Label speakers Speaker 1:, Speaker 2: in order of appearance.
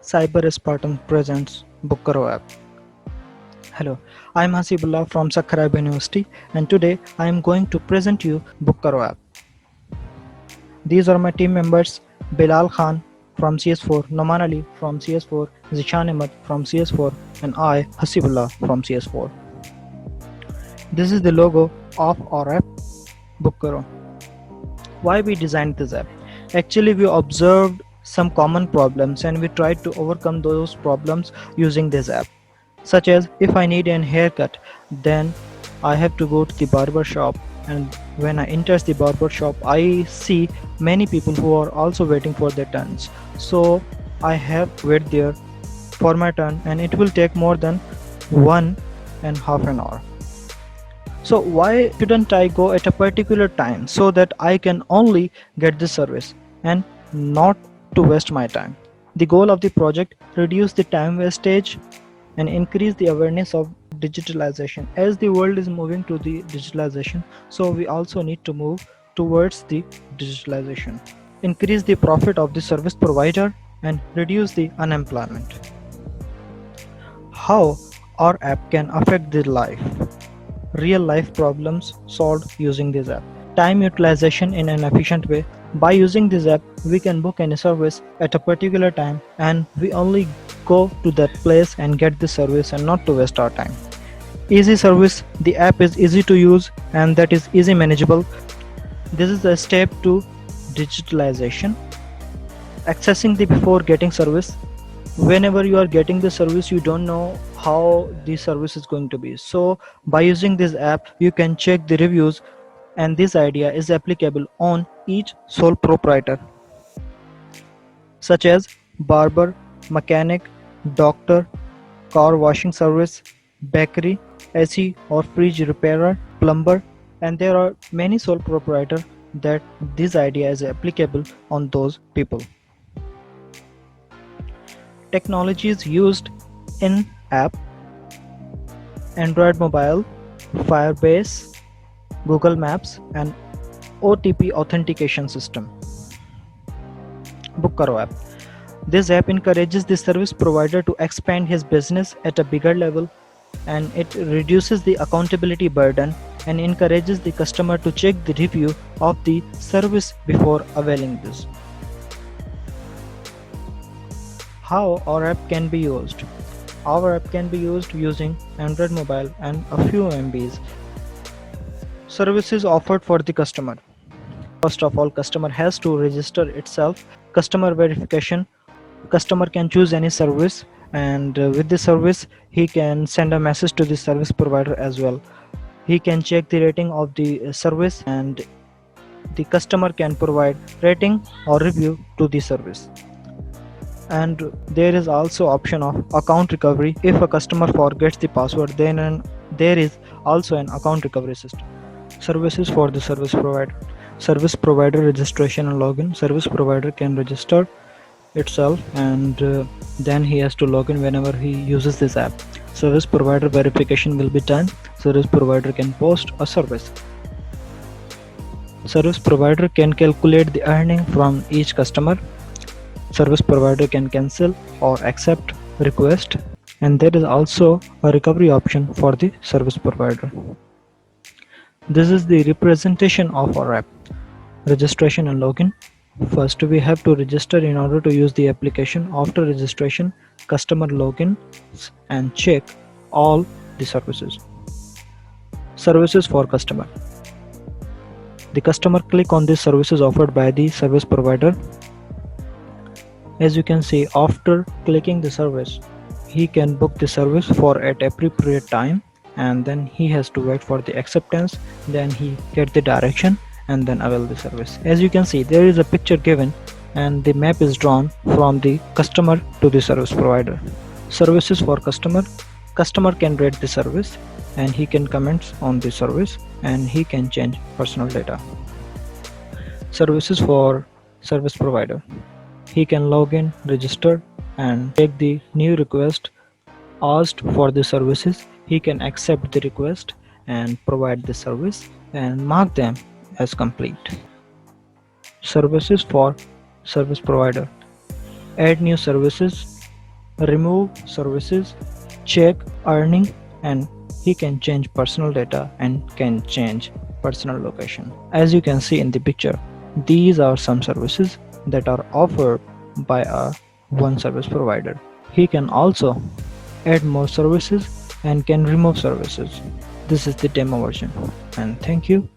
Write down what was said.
Speaker 1: Cyber Spartan presents Bookaro app. Hello, I'm Hasibullah from Sakrab University and today I am going to present you Bookaro app. These are my team members Bilal Khan from CS4, Noman Ali from CS4, Zishan Ahmed from CS4 and I, Hasibullah from CS4. This is the logo of our app, Bookaro. Why we designed this app? Actually, we observed some common problems and we tried to overcome those problems using this app. Such as if I need an haircut, then I have to go to the barber shop, and when I enter the barber shop, I see many people who are also waiting for their turns. So I have to wait there for my turn, and it will take more than 1.5 hours. So why shouldn't I go at a particular time so that I can only get this service and not to waste my time? The goal of the project reduce the time wastage and increase the awareness of digitalization. As the world is moving to the digitalization, so we also need to move towards the digitalization. Increase the profit of the service provider and reduce the unemployment. How our app can affect the life? Real life problems solved using this app. Time utilization in an efficient way. By using this app, we can book any service at a particular time and we only go to that place and get the service and not to waste our time. Easy service. The app is easy to use and that is easy manageable. This is a step to digitalization. Accessing the before getting service. Whenever you are getting the service, you don't know how the service is going to be. So by using this app, you can check the reviews, and this idea is applicable on each sole proprietor, such as barber, mechanic, doctor, car washing service, bakery, AC or fridge repairer, plumber, and there are many sole proprietor that this idea is applicable on those people. Technologies used in app: Android mobile, Firebase, Google Maps, and OTP authentication system. Bookaro app. This app encourages the service provider to expand his business at a bigger level, and it reduces the accountability burden and encourages the customer to check the review of the service before availing this. How our app can be used? Our app can be used using Android mobile and a few MBs. Services offered for the customer. First of all, customer has to register itself. Customer verification. Customer can choose any service, and with the service he can send a message to the service provider as well. He can check the rating of the service, and the customer can provide rating or review to the service. And there is also option of account recovery. If a customer forgets the password, then there is also an account recovery system. Services for the service provider. Service provider registration and login. Service provider can register itself, and then he has to log in whenever he uses this app. Service provider verification will be done. Service provider can post a service. Service provider can calculate the earning from each customer. Service provider can cancel or accept request, and there is also a recovery option for the service provider. This is the representation of our app. Registration and login. First, we have to register in order to use the application. After registration, customer login and check all the services. Services for customer. The customer click on the services offered by the service provider. As you can see, after clicking the service, he can book the service for at appropriate time, and then he has to wait for the acceptance, then he get the direction and then avail the service. As you can see, there is a picture given and the map is drawn from the customer to the service provider. Services for customer. Customer can rate the service and he can comment on the service and he can change personal data. Services for service provider. He can log in, register, and take the new request asked for the services. He can accept the request and provide the service and mark them as complete. Services for service provider. Add new services remove services, check earning, and he can change personal data and can change personal location. As you can see in the picture, these are some services that are offered by a one service provider. He can also add more services and can remove services. This is the demo version, and thank you